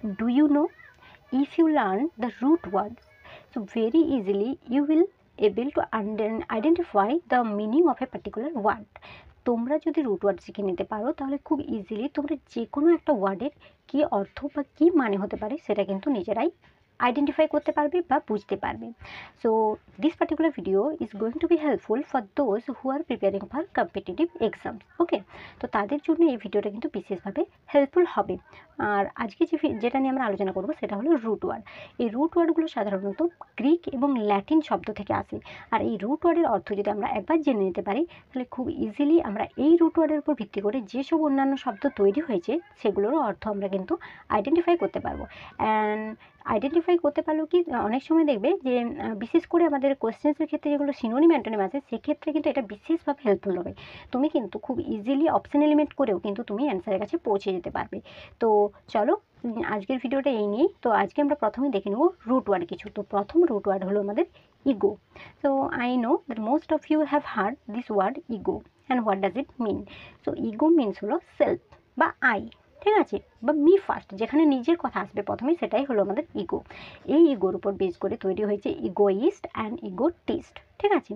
Do you know? If you learn the root words, so very easily you will able to identify the meaning of a particular word. তোমরা যদি root word শিখে নিতে পারো তাহলে খুব easily তোমরা যে কোনো একটা ওয়ার্ডের কী অর্থ বা কী মানে হতে পারে সেটা কিন্তু নিজেরাই আইডেন্টিফাই করতে পারবে বা বুঝতে পারবে। So this particular video is going to be helpful for those who are preparing for competitive exams. Okay, তো তাদের জন্য এই ভিডিওটা কিন্তু বিশেষভাবে হেল্পফুল হবে। আর আজকে যেটা নিয়ে আমরা আলোচনা করব সেটা হলো রুট ওয়ার্ড। এই রুট ওয়ার্ডগুলো সাধারণত গ্রিক এবং ল্যাটিন শব্দ থেকে আসে। আর এই রুট ওয়ার্ডের অর্থ যদি আমরা একবার জেনে নিতে পারি তাহলে খুব ইজিলি আমরা এই রুট ওয়ার্ডের উপর ভিত্তি করে যেসব অন্যান্য শব্দ তৈরি হয়েছে সেগুলোরও অর্থ আমরা কিন্তু আইডেন্টিফাই করতে পারবো। অ্যান্ড আইডেন্টিফাই করতে পারলেও কি অনেক সময় দেখবে যে বিশেষ করে আমাদের কোয়েশ্চেন্সের ক্ষেত্রে যেগুলো সিনোনিম অ্যান্টোনিম আছে সেক্ষেত্রে কিন্তু এটা বিশেষভাবে হেল্পফুল হবে। তুমি কিন্তু খুব ইজিলি অপশন এলিমেন্ট করেও কিন্তু তুমি অ্যান্সারের কাছে পৌঁছে যেতে পারবে। তো চলো আজকের ভিডিওটা এই নিয়েই। তো আজকে আমরা প্রথমেই দেখে নেব রুট ওয়ার্ড কিছু। তো প্রথম রুট ওয়ার্ড হলো আমাদের ego. So I know that most of you have heard this word ego and what does it mean. So ego means হলো সেলফ বা আই, ঠিক আছে, বা মি ফার্স্ট, যেখানে নিজের কথা আসবে প্রথমে সেটাই হলো আমাদের ইগো। এই ইগোর উপর বেস করে তৈরি হয়েছে ইগোইস্ট অ্যান্ড ইগোটিস্ট, ঠিক আছে।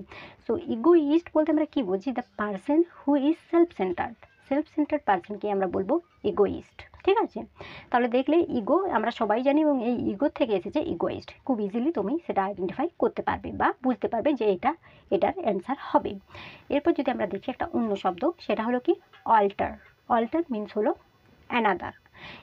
সো ইগোইস্ট বলতে আমরা কী বুঝি? The person who is self centred পারসনকে আমরা বলবো ইগোইস্ট, ঠিক আছে। তাহলে দেখলে ইগো আমরা সবাই জানি এবং এই ইগো থেকে এসেছে ইগোইস্ট। খুব ইজিলি তুমি সেটা আইডেন্টিফাই করতে পারবে বা বুঝতে পারবে যে এটার অ্যান্সার হবে। এরপর যদি আমরা দেখি একটা অন্য শব্দ, সেটা হলো কি অল্টার। অল্টার মিনস হলো অ্যানাদার।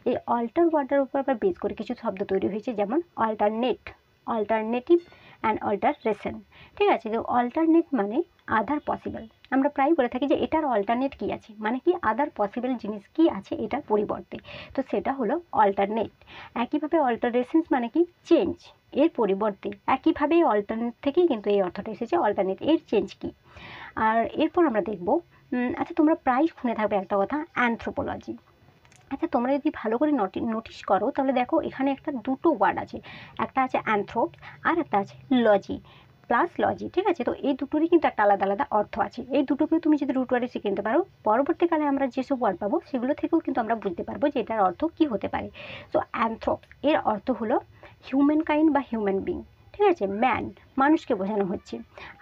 এই অল্টার ওয়ার্ডের উপর আবার বেস করে কিছু শব্দ তৈরি হয়েছে, যেমন অল্টারনেটিভ অ্যান্ড অল্টারেশন, ঠিক আছে। তো অল্টারনেট মানে আদার পসিবল। আমরা প্রায় বলে থাকি যে এটার অল্টারনেট কী আছে, মানে কি আদার পসিবল জিনিস কি আছে এটার পরিবর্তে, তো সেটা হলো অল্টারনেট। একইভাবে অল্টারেশনস মানে কি চেঞ্জ, এর পরিবর্তে। একইভাবে অল্টারনেট থেকেই কিন্তু এই অর্থটা এসেছে অল্টারনেট, এর চেঞ্জ কি। আর এরপর আমরা দেখব, আচ্ছা তোমরা প্রায় শুনে থাকবে একটা কথা, অ্যানথ্রোপোলজি। আচ্ছা তোমরা যদি ভালো করে নোটিস করো তাহলে দেখো এখানে দুটো ওয়ার্ড আছে, একটা আছে অ্যানথ্রোপ আর একটা আছে লজি প্লাস লজি, ঠিক আছে। তো এই দুটোরই কিন্তু একটা আলাদা আলাদা অর্থ আছে। এই দুটোকেও তুমি যদি রুট ওয়ার্ডে শিখে নিতে পারো, পরবর্তীকালে আমরা যেসব ওয়ার্ড পাবো সেগুলো থেকেও কিন্তু আমরা বুঝতে পারবো যে এটার অর্থ কী হতে পারে। তো অ্যানথ্রোপ এর অর্থ হলো হিউম্যান কাইন্ড বা হিউম্যান বিং, ঠিক আছে, ম্যান, মানুষকে বোঝানো হচ্ছে।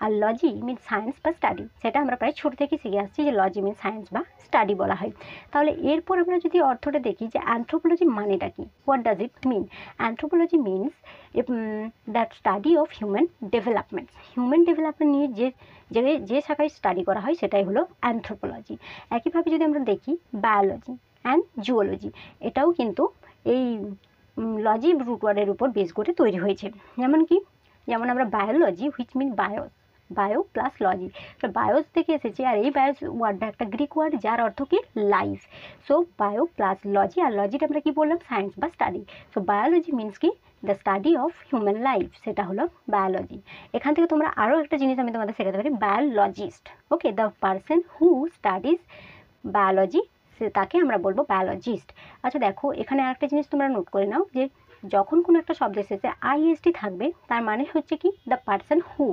আর লজি মিন সায়েন্স বা স্টাডি, সেটা আমরা প্রায় ছোটো থেকে শিখে আসছি যে লজি মিন সায়েন্স বা স্টাডি বলা হয়। তাহলে এরপর আমরা যদি অর্থটা দেখি যে অ্যানথ্রোপোলজি মানেটা কি, what does it mean. Anthropology means that study of human development. Human development নিয়ে যে শাখায় স্টাডি করা হয় সেটাই হলো অ্যানথ্রোপোলজি। একইভাবে যদি আমরা দেখি বায়োলজি অ্যান্ড জুওলজি, এটাও কিন্তু এই লজি রুট ওয়ার্ডের উপর বেস করে তৈরি হয়েছে। যেমন আমরা biology which mean bio plus logy, bios থেকে এসেছে। আর এই বায়োস ওয়ার্ডটা একটা গ্রিক ওয়ার্ড যার অর্থ কি লাইফ। সো বায়ো প্লাস লজি, আর লজিটা আমরা কি বললাম, সায়েন্স বা স্টাডি। সো বায়োলজি মিনস কি the study of human life, সেটা হলো বায়োলজি। এখান থেকে তোমরা আরও একটা জিনিস আমি তোমাদের শেখাতে পারি, biologist. Okay, the person who studies biology, তাকে আমরা বলবো বায়োলজিস্ট। আচ্ছা দেখো এখানে আরেকটা জিনিস তোমরা নোট করে নাও, যে যখন কোনো একটা শব্দের শেষে আইএসটি থাকবে তার মানে হচ্ছে কি দ্য পারসন হু।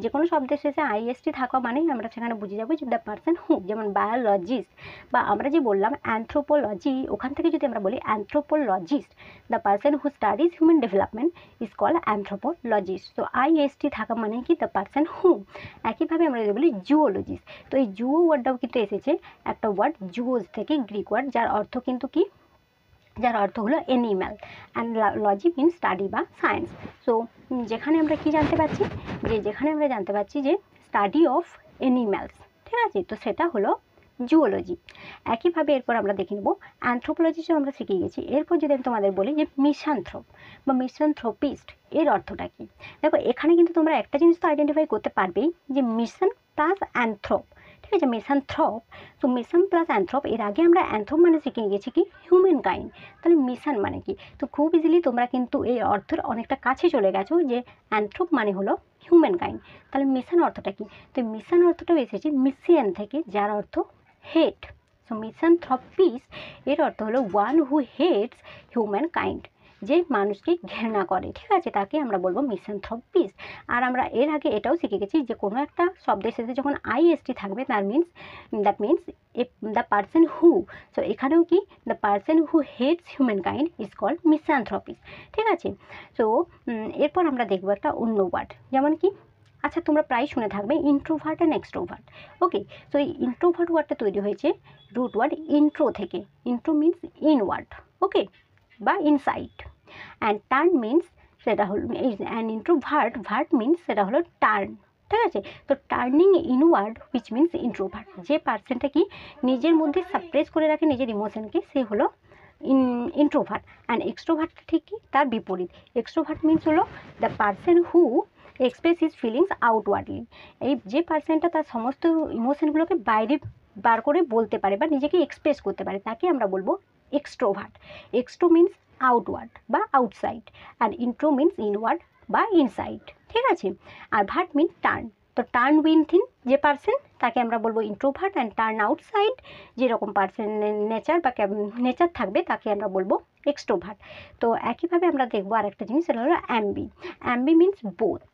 যে কোনো শব্দের শেষে আইএসটি থাকা মানেই আমরা সেখানে বুঝে যাবো যে দ্য পারসন হু। যেমন বায়োলজিস্ট বা আমরা যে বললাম অ্যানথ্রোপোলজি, ওখান থেকে যদি আমরা বলি anthropologist, the person who studies human development is called anthropologist. তো আইএসটি থাকা মানে কি দ্য পারসন হু। একইভাবে আমরা যদি বলি জুওলজিস্ট, তো এই জুও ওয়ার্ডটাও কিন্তু এসেছে একটা ওয়ার্ড জুওস থেকে, গ্রিক ওয়ার্ড, যার অর্থ কিন্তু কি, যার অর্থ হলো অ্যানিম্যাল, অ্যান্ড লজি মিন স্টাডি বা সায়েন্স। সো যেখানে আমরা কি জানতে পারছি, যেখানে আমরা জানতে পারছি যে স্টাডি অফ অ্যানিম্যালস, ঠিক আছে, তো সেটা হলো জুওলজি। একইভাবে এরপর আমরা দেখে নেব অ্যানথ্রোপোলজিও আমরা শিখে গেছি। এরপর যদি আমি তোমাদের বলি যে মিসানথ্রোপ বা মিসানথ্রোপিস্ট, এর অর্থটা কী। দেখো এখানে কিন্তু তোমরা একটা জিনিস তো আইডেন্টিফাই করতে পারবেই যে মিশন প্লাস অ্যানথ্রোপ, ঠিক আছে, মিসানথ্রপ। তো মিশন প্লাস অ্যানথ্রপ, এর আগে আমরা অ্যানথ্রপ মানে শিখে গেছি কি হিউম্যান কাইন্ড, তাহলে মিশন মানে কি। তো খুব ইজিলি তোমরা কিন্তু এই অর্থের অনেকটা কাছে চলে গেছো যে অ্যানথ্রপ মানে হলো হিউম্যান কাইন্ড। তাহলে মিশন অর্থটা কি, তো মিশন অর্থটাও এসেছে মিশিয়ান থেকে, যার অর্থ হেট। সো মিসানথ্রপিস্ট এর অর্থ হলো one who hates human kind, যে মানুষকে ঘৃণা করে, ঠিক আছে, তাকে আমরা বলবো মিসানথ্রপিস্ট। আর আমরা এর আগে এটাও শিখে গেছি যে কোনো একটা শব্দের শেষে যখন আইএসটি থাকবে that means the person who, so এখানেও কি the person who hates human kind is called misanthropist, ঠিক আছে। সো এরপর আমরা দেখবো একটা অন্য ওয়ার্ড, যেমন কি আচ্ছা তোমরা প্রায় শুনে থাকবে introvert and extrovert. Okay, so এই ইন্ট্রোভার্ট ওয়ার্ডটা তৈরি হয়েছে রুট ওয়ার্ড ইন্ট্রো থেকে। ইন্ট্রো মিন্স ইনওয়ার্ড, ওকে, বা ইনসাইড। অ্যান্ড টার্ন মিন্স সেটা হলো, অ্যান্ড ইন্ট্রোভার্ট ভার্ট মিন্স সেটা হলো টার্ন, ঠিক আছে। তো turning inward which means introvert, যে পার্সনটা কি নিজের মধ্যে সাপ্রেস করে রাখে নিজের ইমোশনকে, সে হলো ইন্ট্রোভার্ট। অ্যান্ড এক্সট্রোভার্টটা ঠিক কি তার বিপরীত। এক্সট্রোভার্ট মিন্স হলো the person who express his feelings outwardly, এই যে পার্সনটা তার সমস্ত ইমোশনগুলোকে বাইরে বার করে বলতে পারে বা নিজেকে এক্সপ্রেস করতে পারে, তাকে আমরা বলবো এক্সট্রোভার্ট। এক্সট্রো মিন্স আউটওয়ার্ড বা আউটসাইড, আর ইন্ট্রো মিন্স ইনওয়ার্ড বা ইনসাইড, ঠিক আছে। আর ভার্ট মিন্স টার্ন, তো টার্ন উইথিন যে পার্সন তাকে আমরা বলবো ইন্ট্রোভার্ট, অ্যান্ড টার্ন আউটসাইড যেরকম পার্সনের নেচার বা নেচার থাকবে তাকে আমরা বলবো এক্সট্রোভার্ট। তো একইভাবে আমরা দেখবো আর একটা জিনিস, সেটা হলো অ্যাম্বি। অ্যাম্বি মিন্স বোথ,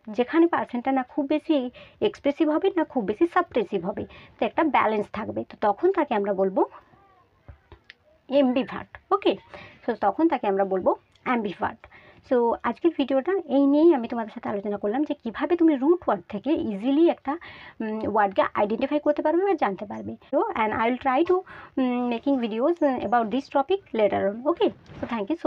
যেখানে পার্সনটা না খুব বেশি এক্সপ্রেসিভ হবে না খুব বেশি সাপ্রেসিভ হবে, তো একটা ব্যালেন্স থাকবে, তো তখন তাকে আমরা বলবো এমবিভার্ট। ওকে, তো তখন তাকে আমরা বলবো অ্যাম্বিভার্ট। সো আজকের ভিডিওটা এই নিয়েই আমি তোমাদের সাথে আলোচনা করলাম যে কীভাবে তুমি রুট ওয়ার্ড থেকে ইজিলি একটা ওয়ার্ডকে আইডেন্টিফাই করতে পারবে বা জানতে পারবে। তো and I will try to making videos about this topic later on. Okay, so thank you so